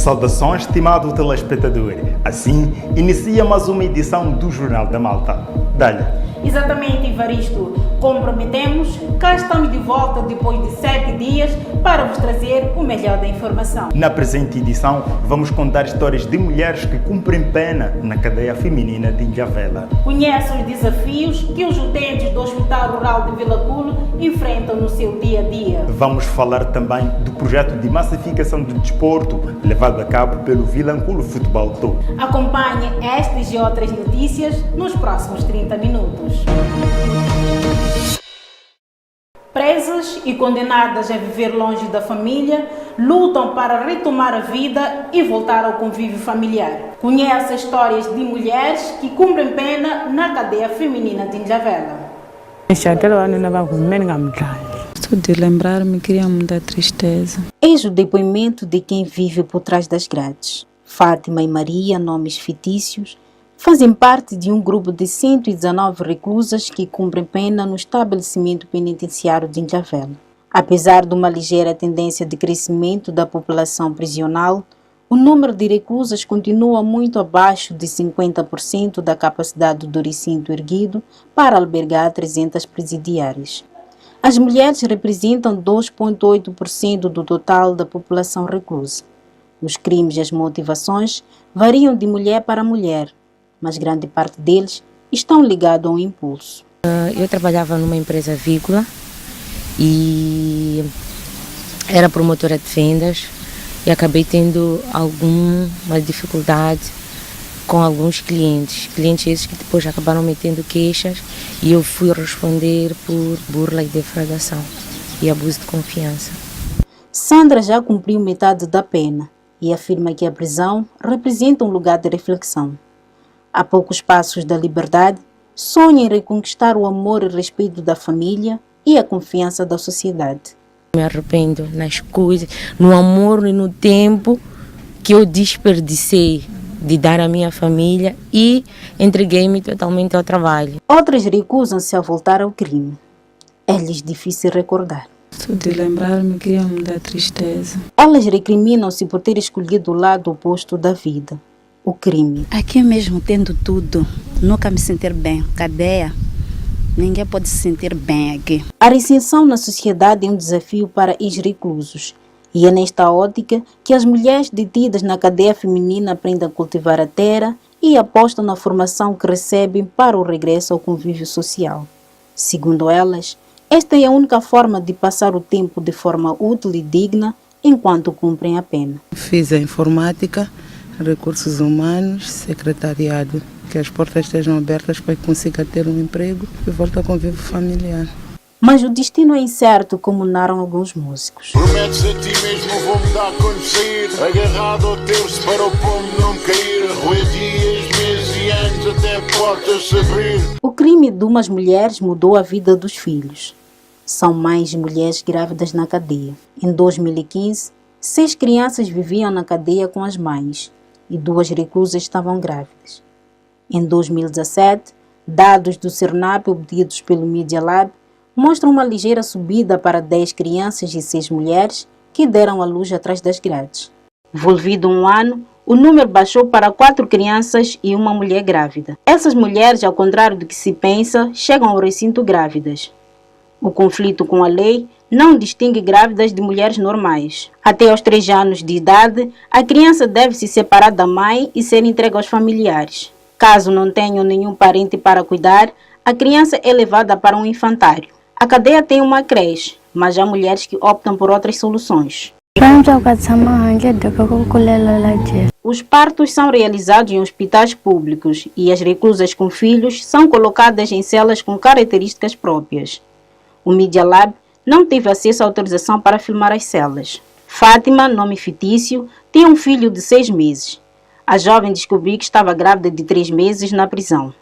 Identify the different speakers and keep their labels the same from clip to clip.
Speaker 1: Saudações, estimado telespectador. Assim, inicia mais uma edição do Jornal da Malta. Dá-lhe.
Speaker 2: Exatamente, Evaristo. Como prometemos, cá estamos de volta depois de 7 dias para vos trazer o melhor da informação.
Speaker 1: Na presente edição, vamos contar histórias de mulheres que cumprem pena na cadeia feminina de Ilhavela.
Speaker 2: Conhece os desafios que os utentes do Hospital Rural de Vila Culo enfrentam no seu dia a dia.
Speaker 1: Vamos falar também do projeto de massificação do desporto levado a cabo pelo Vilanculo Futebol Clube.
Speaker 2: Acompanhe estas e outras notícias nos próximos 30 minutos. Presas e condenadas a viver longe da família, lutam para retomar a vida e voltar ao convívio familiar. Conheça histórias de mulheres que cumprem pena na cadeia feminina de Ilhavela.
Speaker 3: Só de lembrar-me cria muita tristeza.
Speaker 2: Eis o depoimento de quem vive por trás das grades. Fátima e Maria, nomes fictícios, fazem parte de um grupo de 119 reclusas que cumprem pena no estabelecimento penitenciário de Ilhavela. Apesar de uma ligeira tendência de crescimento da população prisional, o número de reclusas continua muito abaixo de 50% da capacidade do recinto erguido para albergar 300 presidiárias. As mulheres representam 2,8% do total da população reclusa. Os crimes e as motivações variam de mulher para mulher, mas grande parte deles estão ligados ao impulso.
Speaker 4: Eu trabalhava numa empresa avícola e era promotora de vendas e acabei tendo alguma dificuldade com alguns clientes esses que depois acabaram me tendo queixas e eu fui responder por burla e defraudação e abuso de confiança.
Speaker 2: Sandra já cumpriu metade da pena e afirma que a prisão representa um lugar de reflexão. A poucos passos da liberdade, sonha em reconquistar o amor e respeito da família e a confiança da sociedade.
Speaker 4: Me arrependo nas coisas, no amor e no tempo que eu desperdicei de dar à minha família e entreguei-me totalmente ao trabalho.
Speaker 2: Outras recusam-se a voltar ao crime. É-lhes difícil recordar.
Speaker 3: Só de lembrar-me cria muita tristeza.
Speaker 2: Elas recriminam-se por ter escolhido o lado oposto da vida. O crime.
Speaker 5: Aqui mesmo, tendo tudo, nunca me sentir bem. Cadeia, ninguém pode se sentir bem aqui.
Speaker 2: A reinserção na sociedade é um desafio para ex-reclusos. E é nesta ótica que as mulheres detidas na cadeia feminina aprendem a cultivar a terra e apostam na formação que recebem para o regresso ao convívio social. Segundo elas, esta é a única forma de passar o tempo de forma útil e digna enquanto cumprem a pena.
Speaker 3: Fiz a informática, recursos humanos, secretariado, que as portas estejam abertas para que consiga ter um emprego e volte ao convívio familiar.
Speaker 2: Mas o destino é incerto, como narram alguns músicos.
Speaker 6: Prometes a ti mesmo, vou mudar quando sair, agarrado ao terço para o pomo não cair, roer dias, meses e anos até portas se abrir.
Speaker 2: O crime de umas mulheres mudou a vida dos filhos. São mais mulheres grávidas na cadeia. Em 2015, 6 crianças viviam na cadeia com as mães e 2 reclusas estavam grávidas. Em 2017, dados do Cernap obtidos pelo Media Lab mostram uma ligeira subida para 10 crianças e 6 mulheres que deram à luz atrás das grades. Envolvido um ano, o número baixou para 4 crianças e uma mulher grávida. Essas mulheres, ao contrário do que se pensa, chegam ao recinto grávidas. O conflito com a lei não distingue grávidas de mulheres normais. Até aos 3 anos de idade, a criança deve se separar da mãe e ser entregue aos familiares. Caso não tenham nenhum parente para cuidar, a criança é levada para um infantário. A cadeia tem uma creche, mas há mulheres que optam por outras soluções. Os partos são realizados em hospitais públicos e as reclusas com filhos são colocadas em celas com características próprias. O Media Lab não teve acesso à autorização para filmar as celas. Fátima, nome fictício, tem um filho de 6 meses. A jovem descobriu que estava grávida de 3 meses na prisão.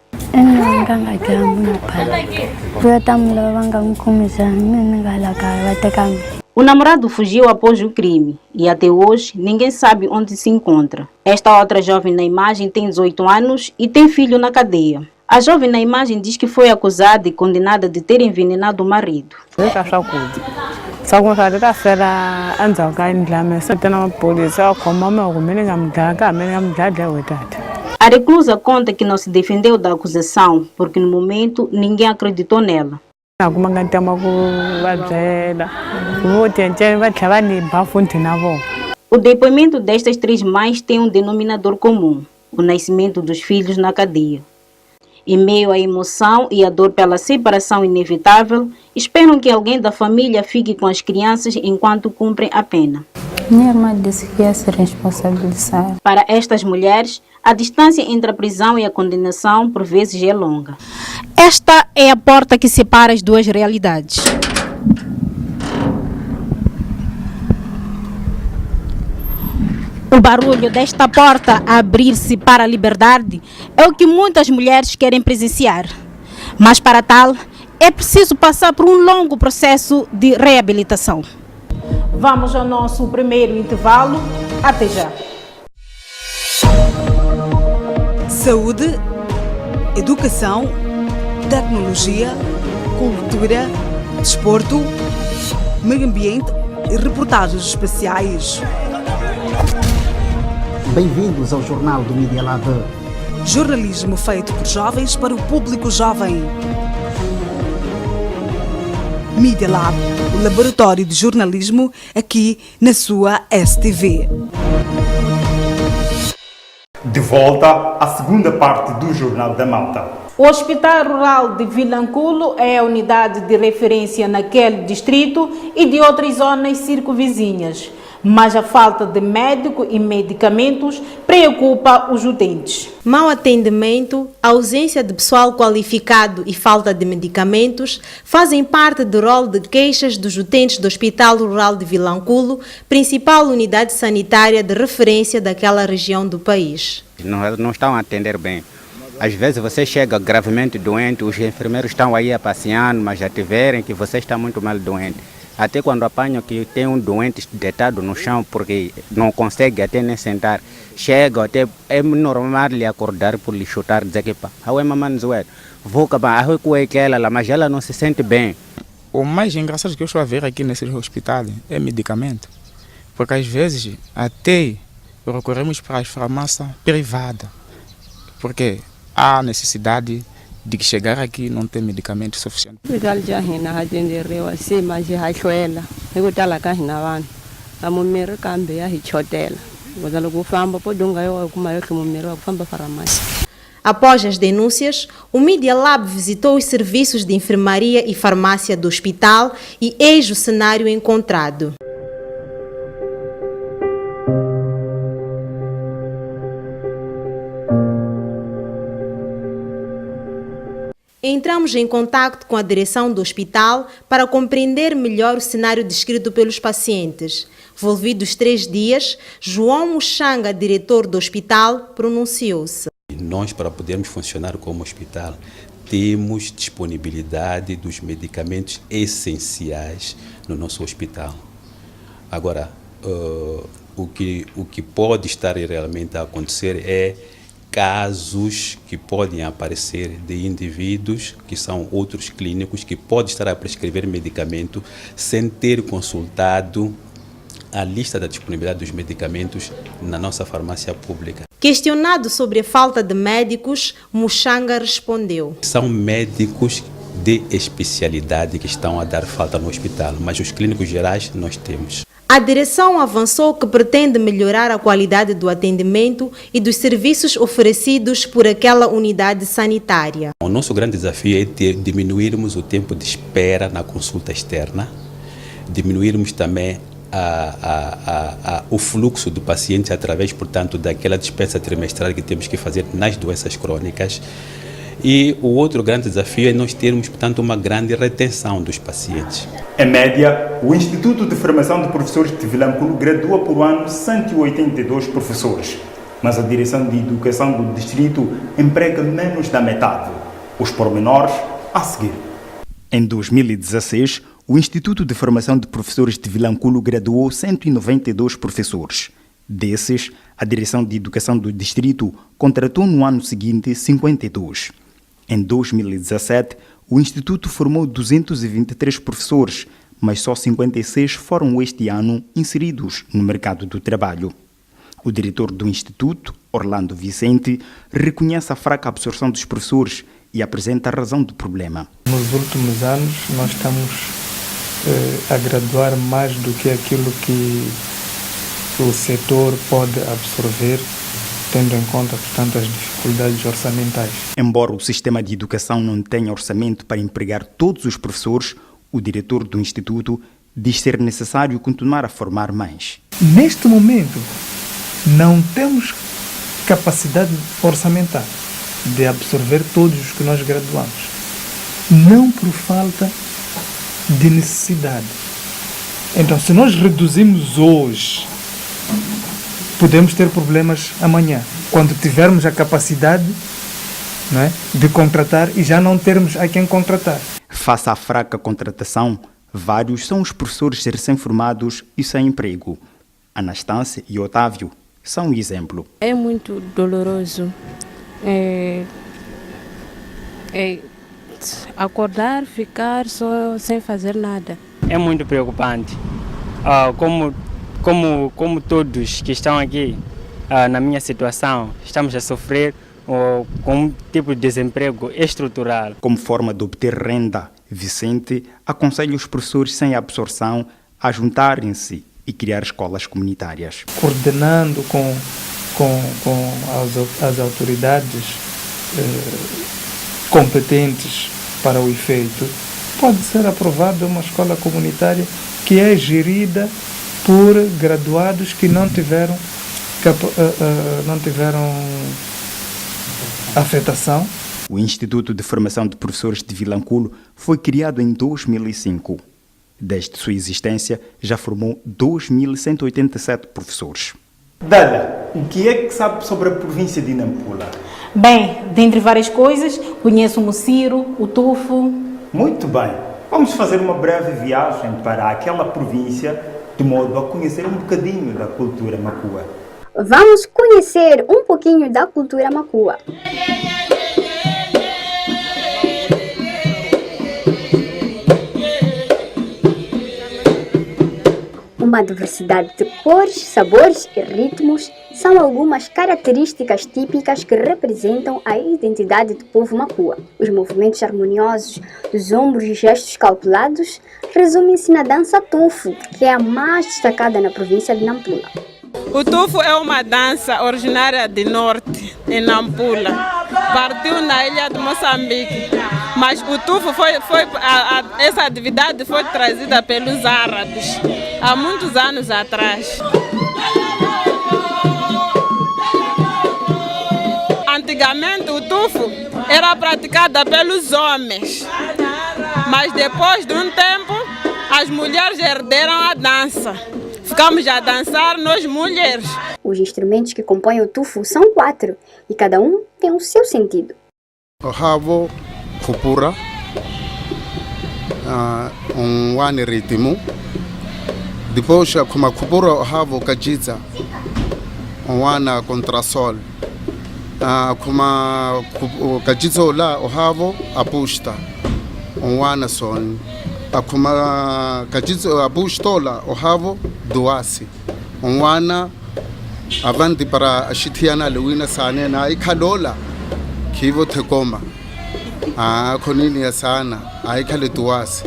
Speaker 2: O namorado fugiu após o crime e até hoje ninguém sabe onde se encontra. Esta outra jovem na imagem tem 18 anos e tem filho na cadeia. A jovem na imagem diz que foi acusada e condenada de ter envenenado o marido.
Speaker 3: Só com a da fera anza ka indlame só tem uma polícia como meu menino gamdaga menino gamdaga verdade.
Speaker 2: A reclusa conta que não se defendeu da acusação porque no momento ninguém acreditou nela.
Speaker 3: Alguma ganta mago vazela. O tente vai trabalhar nem bafunte na avó.
Speaker 2: O depoimento destas 3 mães tem um denominador comum: o nascimento dos filhos na cadeia. Em meio à emoção e à dor pela separação inevitável, esperam que alguém da família fique com as crianças enquanto cumprem a pena.
Speaker 7: Minha irmã disse que ia se responsabilizar.
Speaker 2: Para estas mulheres, a distância entre a prisão e a condenação por vezes é longa. Esta é a porta que separa as duas realidades. O barulho desta porta a abrir-se para a liberdade é o que muitas mulheres querem presenciar. Mas para tal, é preciso passar por um longo processo de reabilitação. Vamos ao nosso primeiro intervalo. Até já.
Speaker 8: Saúde, educação, tecnologia, cultura, desporto, meio ambiente e reportagens especiais.
Speaker 9: Bem-vindos ao Jornal do Media Lab.
Speaker 8: Jornalismo feito por jovens para o público jovem. Media Lab, o laboratório de jornalismo aqui na sua STV.
Speaker 1: De volta à segunda parte do Jornal da Malta.
Speaker 2: O Hospital Rural de Vilanculo é a unidade de referência naquele distrito e de outras zonas circunvizinhas. Mas a falta de médico e medicamentos preocupa os utentes.
Speaker 10: Mau atendimento, ausência de pessoal qualificado e falta de medicamentos fazem parte do rol de queixas dos utentes do Hospital Rural de Vilanculo, principal unidade sanitária de referência daquela região do país.
Speaker 11: Não estão a atender bem. Às vezes você chega gravemente doente, os enfermeiros estão aí a passear, mas já tiverem que você está muito mal doente. Até quando apanham que tem um doente deitado no chão porque não consegue até nem sentar, chega até é normal lhe acordar por lhe chutar, dizer que pá, é mamãe zoeira, vou acabar, mas ela não se sente bem.
Speaker 12: O mais engraçado que eu estou a ver aqui nesse hospital é medicamento, porque às vezes até recorremos para as farmácias privadas, porque há necessidade de que chegar aqui não tem medicamento suficiente.
Speaker 10: Após as denúncias, o Media Lab visitou os serviços de enfermaria e farmácia do hospital e eis o cenário encontrado. Entramos em contato com a direção do hospital para compreender melhor o cenário descrito pelos pacientes. Envolvidos 3 dias, João Muxanga, diretor do hospital, pronunciou-se.
Speaker 13: Nós, para podermos funcionar como hospital, temos disponibilidade dos medicamentos essenciais no nosso hospital. Agora, o que pode estar realmente a acontecer é casos que podem aparecer de indivíduos que são outros clínicos que podem estar a prescrever medicamento sem ter consultado a lista da disponibilidade dos medicamentos na nossa farmácia pública.
Speaker 10: Questionado sobre a falta de médicos, Muxanga respondeu:
Speaker 13: São médicos de especialidade que estão a dar falta no hospital, mas os clínicos gerais nós temos.
Speaker 10: A direção avançou que pretende melhorar a qualidade do atendimento e dos serviços oferecidos por aquela unidade sanitária.
Speaker 13: O nosso grande desafio é diminuirmos o tempo de espera na consulta externa, diminuirmos também o fluxo do paciente através, portanto, daquela dispensa trimestral que temos que fazer nas doenças crônicas. E o outro grande desafio é nós termos, portanto, uma grande retenção dos pacientes.
Speaker 1: Em média, o Instituto de Formação de Professores de Vilanculo gradua por ano 182 professores, mas a Direção de Educação do Distrito emprega menos da metade. Os pormenores a seguir. Em 2016, o Instituto de Formação de Professores de Vilanculo graduou 192 professores. Desses, a Direção de Educação do Distrito contratou no ano seguinte 52. Em 2017, o Instituto formou 223 professores, mas só 56 foram este ano inseridos no mercado do trabalho. O diretor do Instituto, Orlando Vicente, reconhece a fraca absorção dos professores e apresenta a razão do problema.
Speaker 14: Nos últimos anos, nós estamos a graduar mais do que aquilo que o setor pode absorver, tendo em conta, portanto, as dificuldades orçamentais.
Speaker 1: Embora o sistema de educação não tenha orçamento para empregar todos os professores, o diretor do Instituto diz ser necessário continuar a formar mais.
Speaker 14: Neste momento, não temos capacidade orçamentária de absorver todos os que nós graduamos. Não por falta de necessidade. Então, se nós reduzimos hoje, podemos ter problemas amanhã, quando tivermos a capacidade, não é, de contratar e já não termos a quem contratar.
Speaker 1: Face à fraca contratação, vários são os professores recém-formados e sem emprego. Anastácia e Otávio são um exemplo.
Speaker 15: É muito doloroso acordar, ficar só sem fazer nada.
Speaker 16: É muito preocupante. Como todos que estão aqui na minha situação, estamos a sofrer com um tipo de desemprego estrutural.
Speaker 1: Como forma de obter renda, Vicente aconselha os professores sem absorção a juntarem-se e criar escolas comunitárias.
Speaker 14: Coordenando com as autoridades competentes para o efeito, pode ser aprovada uma escola comunitária que é gerida por graduados que não tiveram afetação.
Speaker 1: O Instituto de Formação de Professores de Vilanculo foi criado em 2005. Desde sua existência, já formou 2.187 professores. Dada, o que é que sabe sobre a província de Nampula?
Speaker 2: Bem, dentre várias coisas, conheço o Muciro, o Tufo.
Speaker 1: Muito bem. Vamos fazer uma breve viagem para aquela província, de modo a conhecer um bocadinho da cultura macua.
Speaker 17: Vamos conhecer um pouquinho da cultura macua. Uma diversidade de cores, sabores e ritmos são algumas características típicas que representam a identidade do povo macua. Os movimentos harmoniosos dos ombros e gestos calculados resumem-se na dança tufo, que é a mais destacada na província de Nampula.
Speaker 18: O tufo é uma dança originária de norte, em Nampula. Partiu na ilha de Moçambique. Mas o tufo essa atividade foi trazida pelos árabes há muitos anos atrás. Antigamente o tufo era praticado pelos homens, mas depois de um tempo as mulheres herderam a dança. Ficamos a dançar nós mulheres.
Speaker 17: Os instrumentos que compõem o tufo são 4 e cada um tem o seu sentido.
Speaker 19: O rabo, kupura, one ritmo. Depois, como a kupura, o rabo, kajiza, one contrasol. Como o kajiza lá, o rabo, a pusta, one son. Como kajiza a pustola, o rabo, doase. One avanti para a chitiana luina sanena e kalola, kivo tekoma. Conilia sana, a doase.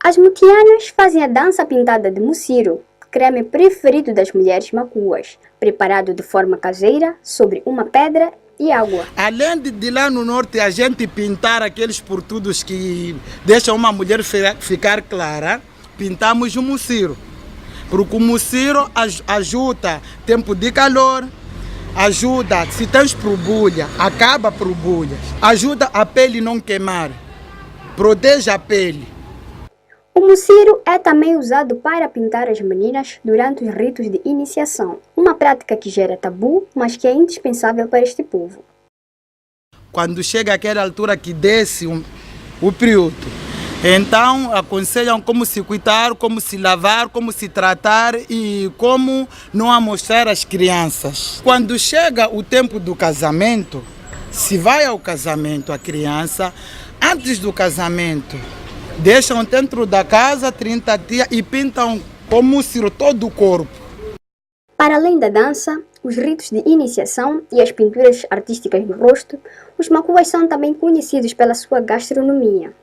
Speaker 17: As mutianas fazem a dança pintada de muciro, creme preferido das mulheres macuas, preparado de forma caseira sobre uma pedra e água.
Speaker 20: Além de lá no norte a gente pintar aqueles portudos que deixam uma mulher ficar clara, pintamos o muciro. Porque o muciro ajuda tempo de calor, ajuda se tens probulha, acaba probulhas, ajuda a pele não queimar, protege a pele.
Speaker 17: O muciro é também usado para pintar as meninas durante os ritos de iniciação, uma prática que gera tabu, mas que é indispensável para este povo.
Speaker 20: Quando chega aquela altura que desce o período, então aconselham como se cuidar, como se lavar, como se tratar e como não amostrar às crianças. Quando chega o tempo do casamento, se vai ao casamento a criança, antes do casamento, deixam dentro da casa 30 dias e pintam como Ciro todo o corpo.
Speaker 17: Para além da dança, os ritos de iniciação e as pinturas artísticas no rosto, os macuas são também conhecidos pela sua gastronomia.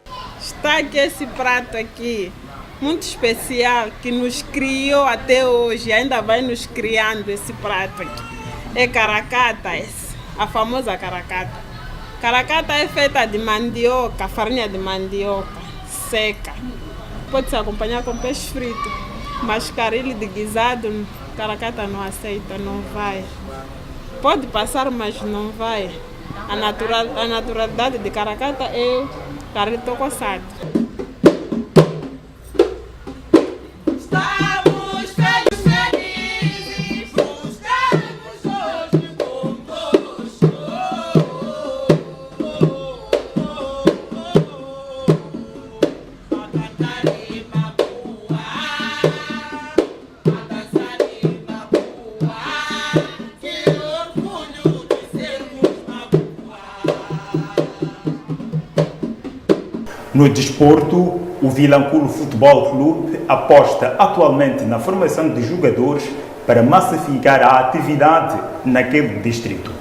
Speaker 18: Está aqui esse prato aqui, muito especial, que nos criou até hoje, ainda vai nos criando esse prato aqui. É caracata, a famosa caracata. Caracata é feita de mandioca, farinha de mandioca, seca. Pode-se acompanhar com peixe frito, mas caril de guisado, caracata não aceita, não vai. Pode passar, mas não vai. A naturalidade de caracata é o caril tocossado.
Speaker 1: No desporto, o Vilanculo Futebol Clube aposta atualmente na formação de jogadores para massificar a atividade naquele distrito.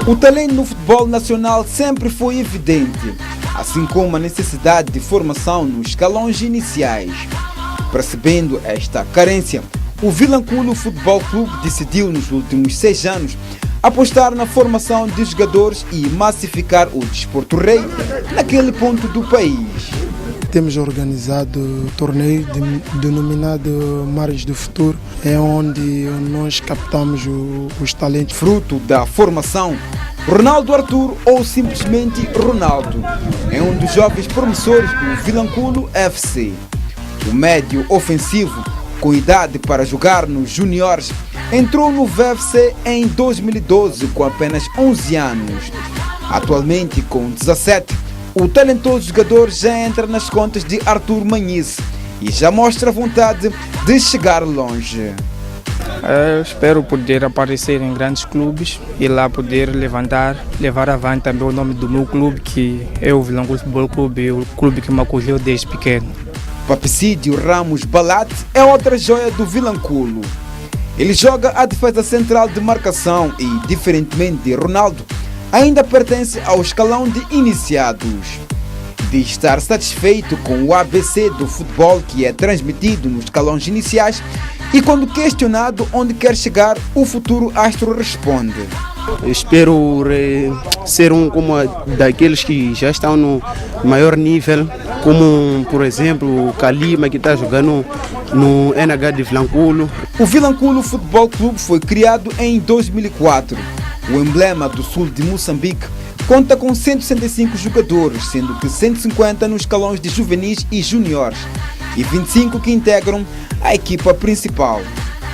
Speaker 21: O talento no futebol nacional sempre foi evidente, assim como a necessidade de formação nos escalões iniciais. Percebendo esta carência, o Vilanculo Futebol Clube decidiu nos últimos 6 anos apostar na formação de jogadores e massificar o desporto rei naquele ponto do país.
Speaker 22: Temos organizado um torneio denominado Mares do Futuro, é onde nós captamos os talentos.
Speaker 21: Fruto da formação, Ronaldo Arthur, ou simplesmente Ronaldo, é um dos jovens promissores do Vilanculo FC. O médio ofensivo, com idade para jogar nos juniores, entrou no VFC em 2012 com apenas 11 anos. Atualmente, com 17, o talentoso jogador já entra nas contas de Arthur Manhice e já mostra vontade de chegar longe.
Speaker 12: Eu espero poder aparecer em grandes clubes e lá poder levar avante também o nome do meu clube, que é o Vilanculo Futebol Clube, o clube que me acolheu desde pequeno.
Speaker 21: Papicídio Ramos Balate é outra joia do Vilanculo. Ele joga a defesa central de marcação e, diferentemente de Ronaldo, ainda pertence ao escalão de iniciados. Diz estar satisfeito com o ABC do futebol que é transmitido nos escalões iniciais e, quando questionado onde quer chegar, o futuro astro responde:
Speaker 23: eu espero ser como daqueles que já estão no maior nível, como, por exemplo, o Kalima, que está jogando no NH de Vilanculo.
Speaker 21: O Vilanculo Futebol Clube foi criado em 2004. O emblema do sul de Moçambique conta com 165 jogadores, sendo que 150 nos escalões de juvenis e juniores e 25 que integram a equipa principal.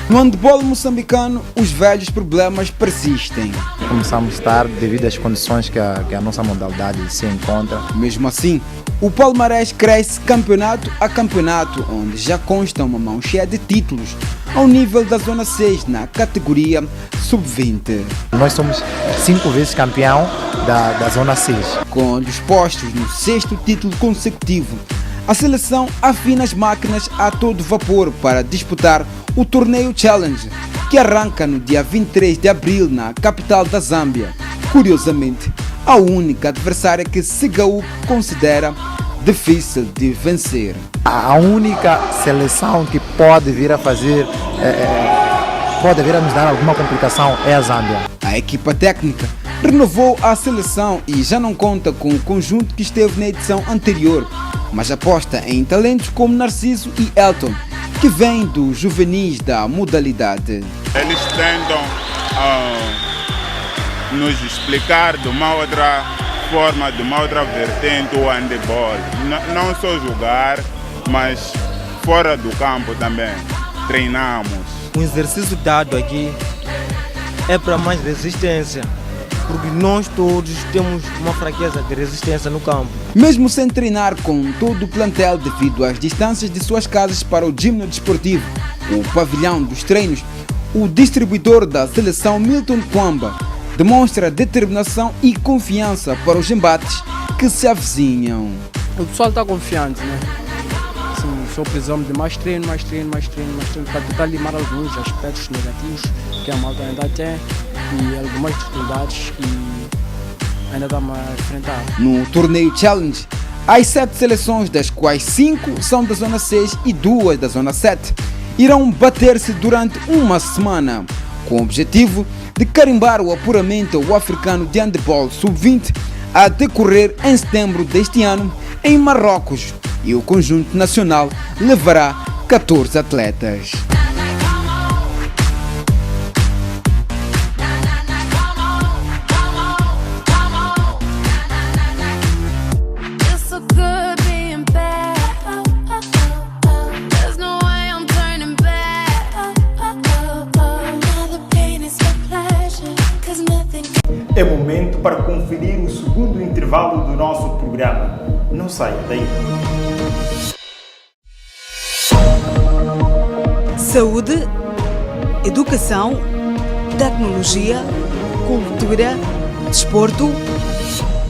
Speaker 21: No handebol moçambicano, os velhos problemas persistem.
Speaker 24: Começamos tarde devido às condições que a nossa modalidade se encontra.
Speaker 21: Mesmo assim, o palmarés cresce campeonato a campeonato, onde já consta uma mão cheia de títulos ao nível da Zona 6 na categoria Sub-20.
Speaker 24: Nós somos 5 vezes campeão da Zona 6.
Speaker 21: Com olhos postos no 6º título consecutivo, a seleção afina as máquinas a todo vapor para disputar o torneio Challenge, que arranca no dia 23 de abril na capital da Zâmbia. Curiosamente, a única adversária que Sigaú considera difícil de vencer.
Speaker 24: A única seleção que pode vir a fazer, pode vir a nos dar alguma complicação é a Zâmbia.
Speaker 21: A equipa técnica renovou a seleção e já não conta com o conjunto que esteve na edição anterior, mas aposta em talentos como Narciso e Elton, que vêm dos juvenis da modalidade.
Speaker 25: Eles tentam nos explicar de uma outra forma, de uma outra vertente o handebol. Não só jogar, mas fora do campo também. treinamos.
Speaker 3: O exercício dado aqui é para mais resistência, porque nós todos temos uma fraqueza de resistência no campo.
Speaker 21: Mesmo sem treinar com todo o plantel devido às distâncias de suas casas para o gimnasio desportivo, o pavilhão dos treinos, o distribuidor da seleção Milton Kwamba demonstra determinação e confiança para os embates que se avizinham.
Speaker 4: O pessoal está confiante, né? Sim, só precisamos de mais treino para tentar limar alguns aspectos negativos que a malta ainda tem e algumas dificuldades que ainda estamos a enfrentar.
Speaker 21: No torneio Challenge, as 7 seleções, das quais 5 são da Zona 6 e 2 da Zona 7, irão bater-se durante uma semana, com o objetivo de carimbar o apuramento ao africano de handebol sub-20 a decorrer em setembro deste ano em Marrocos, e o conjunto nacional levará 14 atletas.
Speaker 1: É momento para conferir o segundo intervalo do nosso programa. Não saia daí.
Speaker 8: Saúde, educação, tecnologia, cultura, desporto,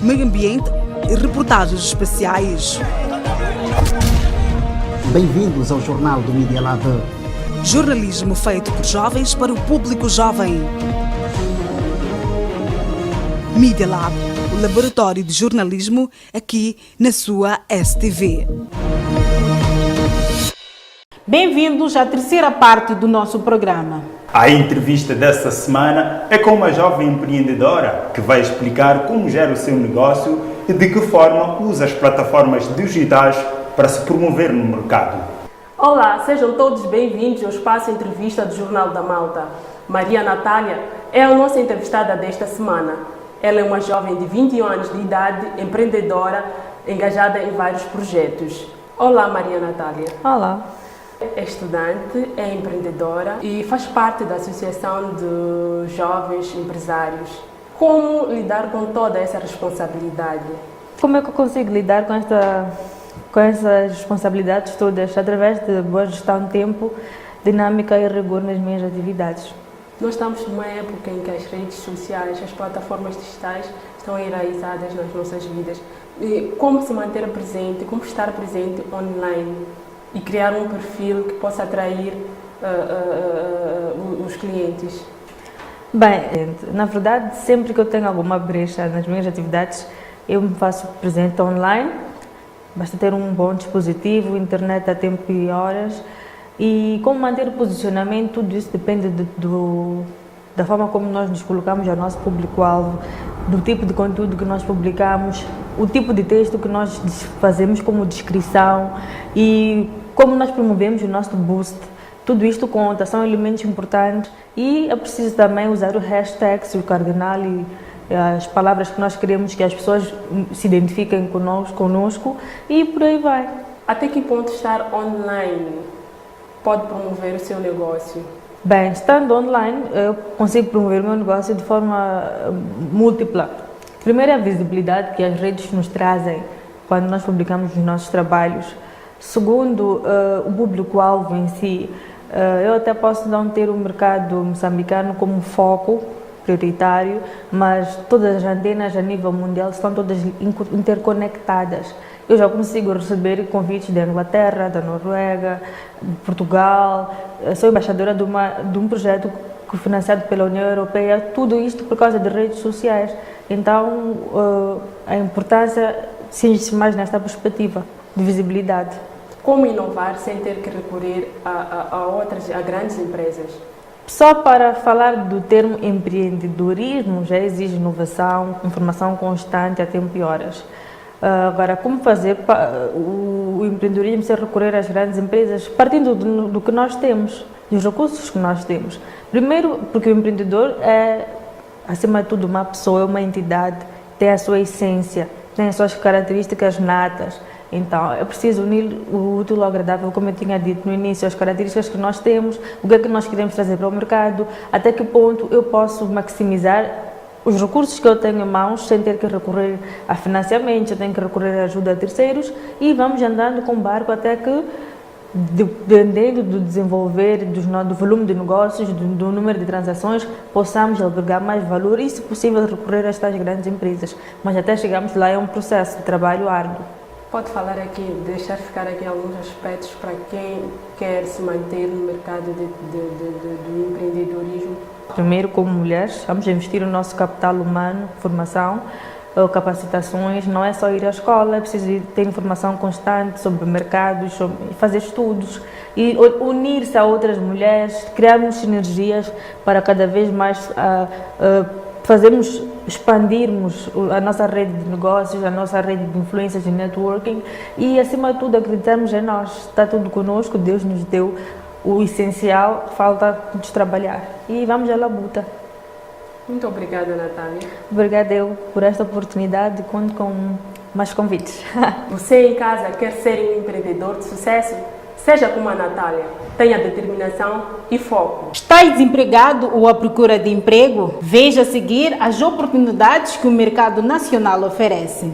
Speaker 8: meio ambiente e reportagens especiais.
Speaker 9: Bem-vindos ao Jornal do Media Lab.
Speaker 8: Jornalismo feito por jovens para o público jovem. Media Lab, o laboratório de jornalismo aqui na sua STV.
Speaker 5: Bem-vindos à terceira parte do nosso programa.
Speaker 1: A entrevista desta semana é com uma jovem empreendedora que vai explicar como gera o seu negócio e de que forma usa as plataformas digitais para se promover no mercado.
Speaker 6: Olá, sejam todos bem-vindos ao espaço entrevista do Jornal da Malta. Maria Natália é a nossa entrevistada desta semana. Ela é uma jovem de 21 anos de idade, empreendedora, engajada em vários projetos. Olá, Maria Natália.
Speaker 7: Olá.
Speaker 6: É estudante, é empreendedora e faz parte da Associação de Jovens Empresários. Como lidar com toda essa responsabilidade?
Speaker 7: Como é que eu consigo lidar com essas responsabilidades todas? Através de boa gestão de tempo, dinâmica e rigor nas minhas atividades.
Speaker 6: Nós estamos numa época em que as redes sociais, as plataformas digitais estão enraizadas nas nossas vidas. E como se manter presente, como estar presente online e criar um perfil que possa atrair os clientes?
Speaker 7: Bem, na verdade, sempre que eu tenho alguma brecha nas minhas atividades, eu me faço presente online. Basta ter um bom dispositivo, internet a tempo e horas. E como manter o posicionamento, tudo isso depende da forma como nós nos colocamos ao nosso público-alvo, do tipo de conteúdo que nós publicamos, o tipo de texto que nós fazemos como descrição e como nós promovemos o nosso boost. Tudo isto conta, são elementos importantes e é preciso também usar o hashtag, o cardinal e as palavras que nós queremos que as pessoas se identifiquem conosco e por aí vai.
Speaker 6: Até que ponto estar online pode promover o seu negócio?
Speaker 7: Bem, estando online, eu consigo promover o meu negócio de forma múltipla. Primeiro, a visibilidade que as redes nos trazem quando nós publicamos os nossos trabalhos. Segundo, o público-alvo em si. Eu até posso não ter o mercado moçambicano como foco prioritário, mas todas as antenas a nível mundial estão todas interconectadas. Eu já consigo receber convites da Inglaterra, da Noruega, de Portugal. Sou embaixadora de um projeto financiado pela União Europeia. Tudo isto por causa de redes sociais. Então, a importância cinge-se mais nesta perspectiva de visibilidade.
Speaker 6: Como inovar sem ter que recorrer a grandes empresas?
Speaker 7: Só para falar do termo empreendedorismo já exige inovação, informação constante a tempo e horas. Agora, como fazer o empreendedorismo sem recorrer às grandes empresas? Partindo do que nós temos, dos recursos que nós temos. Primeiro, porque o empreendedor é, acima de tudo, uma pessoa, uma entidade, tem a sua essência, tem as suas características natas. Então, é preciso unir o útil ao agradável, como eu tinha dito no início, as características que nós temos, o que é que nós queremos trazer para o mercado, até que ponto eu posso maximizar os recursos que eu tenho em mãos sem ter que recorrer a financiamentos, eu tenho que recorrer a ajuda a terceiros e vamos andando com o barco até que, dependendo do desenvolver, do volume de negócios, do número de transações, possamos albergar mais valor e, se possível, recorrer a estas grandes empresas. Mas até chegarmos lá é um processo de trabalho árduo.
Speaker 6: Pode falar aqui, deixar ficar aqui alguns aspectos para quem quer se manter no mercado do empreendedorismo?
Speaker 7: Primeiro, como mulheres, vamos investir no nosso capital humano, formação, capacitações. Não é só ir à escola, é preciso ter informação constante sobre mercados, fazer estudos e unir-se a outras mulheres, criarmos sinergias para cada vez mais expandirmos a nossa rede de negócios, a nossa rede de influências e networking e, acima de tudo, acreditamos em nós. Está tudo conosco, Deus nos deu o essencial, falta-nos trabalhar. E vamos à labuta.
Speaker 6: Muito obrigada, Natália.
Speaker 7: Obrigada eu por esta oportunidade e conto com mais convites.
Speaker 6: Você em casa quer ser um empreendedor de sucesso? Seja como a Natália, tenha determinação e foco.
Speaker 5: Está desempregado ou à procura de emprego? Veja a seguir as oportunidades que o mercado nacional oferece.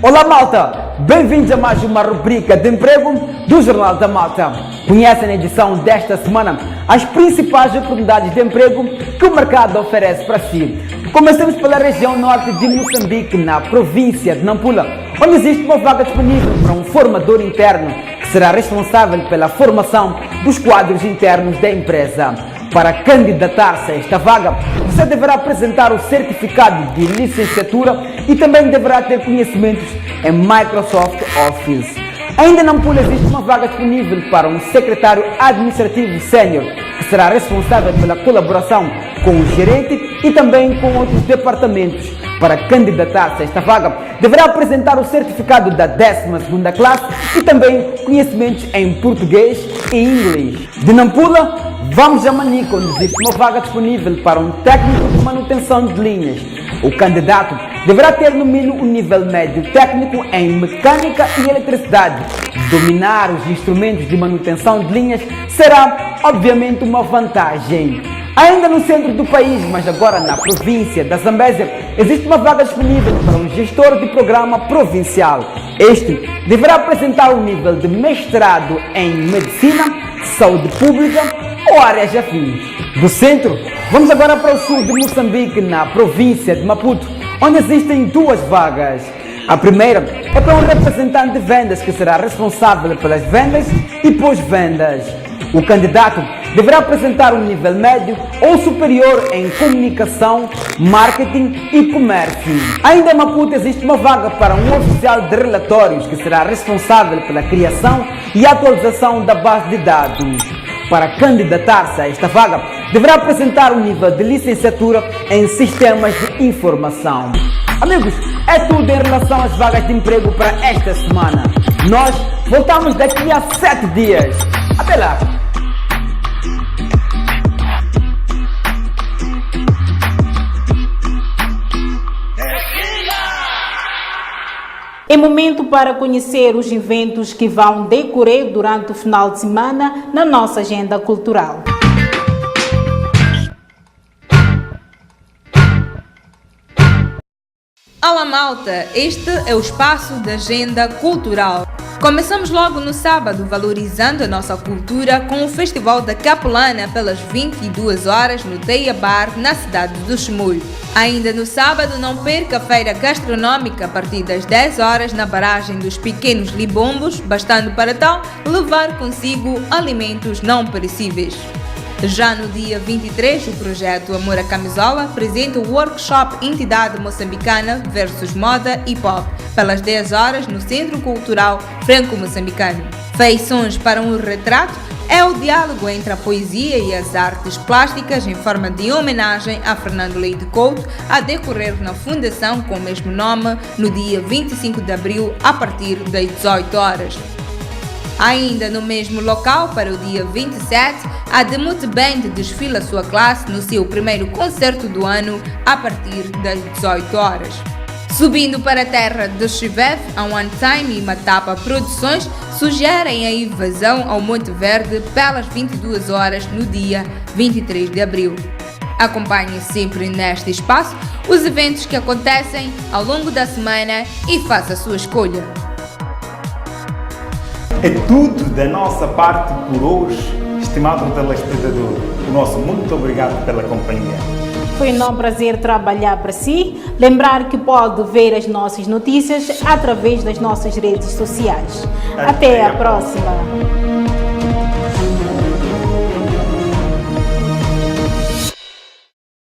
Speaker 21: Olá malta, bem-vindos a mais uma rubrica de emprego do Jornal da Malta. Conhecem na edição desta semana as principais oportunidades de emprego que o mercado oferece para si. Comecemos pela região norte de Moçambique, na província de Nampula, onde existe uma vaga disponível para um formador interno que será responsável pela formação dos quadros internos da empresa. Para candidatar-se a esta vaga, você deverá apresentar o certificado de licenciatura e também deverá ter conhecimentos em Microsoft Office. Ainda na Nampula existe uma vaga disponível para um secretário administrativo sênior, que será responsável pela colaboração com o gerente e também com outros departamentos. Para candidatar-se a esta vaga, deverá apresentar o certificado da 12ª classe e também conhecimentos em português e inglês. De Nampula, vamos a Manico, onde existe uma vaga disponível para um técnico de manutenção de linhas. O candidato deverá ter no mínimo um nível médio técnico em mecânica e eletricidade. Dominar os instrumentos de manutenção de linhas será, obviamente, uma vantagem. Ainda no centro do país, mas agora na província da Zambésia, existe uma vaga disponível para um gestor de programa provincial. Este deverá apresentar um nível de mestrado em medicina, saúde pública ou áreas afins. Do centro, vamos agora para o sul de Moçambique, na província de Maputo, onde existem duas vagas. A primeira é para um representante de vendas que será responsável pelas vendas e pós-vendas. O candidato deverá apresentar um nível médio ou superior em comunicação, marketing e comércio. Ainda em Maputo existe uma vaga para um oficial de relatórios que será responsável pela criação e atualização da base de dados. Para candidatar-se a esta vaga, deverá apresentar um nível de licenciatura em sistemas de informação. Amigos, é tudo em relação às vagas de emprego para esta semana. Nós voltamos daqui a 7 dias. Até lá!
Speaker 5: É momento para conhecer os eventos que vão decorrer durante o final de semana na nossa agenda cultural.
Speaker 10: Olá malta, este é o espaço da agenda cultural. Começamos logo no sábado, valorizando a nossa cultura com o Festival da Capulana pelas 22 horas no Teia Bar, na cidade do Chimoio. Ainda no sábado, não perca a feira gastronômica a partir das 10 horas na barragem dos Pequenos Libombos, bastando para tal levar consigo alimentos não perecíveis. Já no dia 23, o projeto Amor à Camisola apresenta o workshop Entidade Moçambicana versus Moda e Pop, pelas 10 horas no Centro Cultural Franco-Moçambicano. Feições para um retrato é o diálogo entre a poesia e as artes plásticas em forma de homenagem a Fernando Leite Couto, a decorrer na fundação com o mesmo nome no dia 25 de abril a partir das 18 horas. Ainda no mesmo local, para o dia 27, a Demut Band desfila sua classe no seu primeiro concerto do ano a partir das 18 horas. Subindo para a terra de Chivef, a One Time e Matapa Produções sugerem a invasão ao Monte Verde pelas 22 horas no dia 23 de abril. Acompanhe sempre neste espaço os eventos que acontecem ao longo da semana e faça a sua escolha.
Speaker 1: É tudo da nossa parte por hoje, estimado telespectador. O nosso muito obrigado pela companhia.
Speaker 5: Foi um prazer trabalhar para si. Lembrar que pode ver as nossas notícias através das nossas redes sociais. Até a próxima.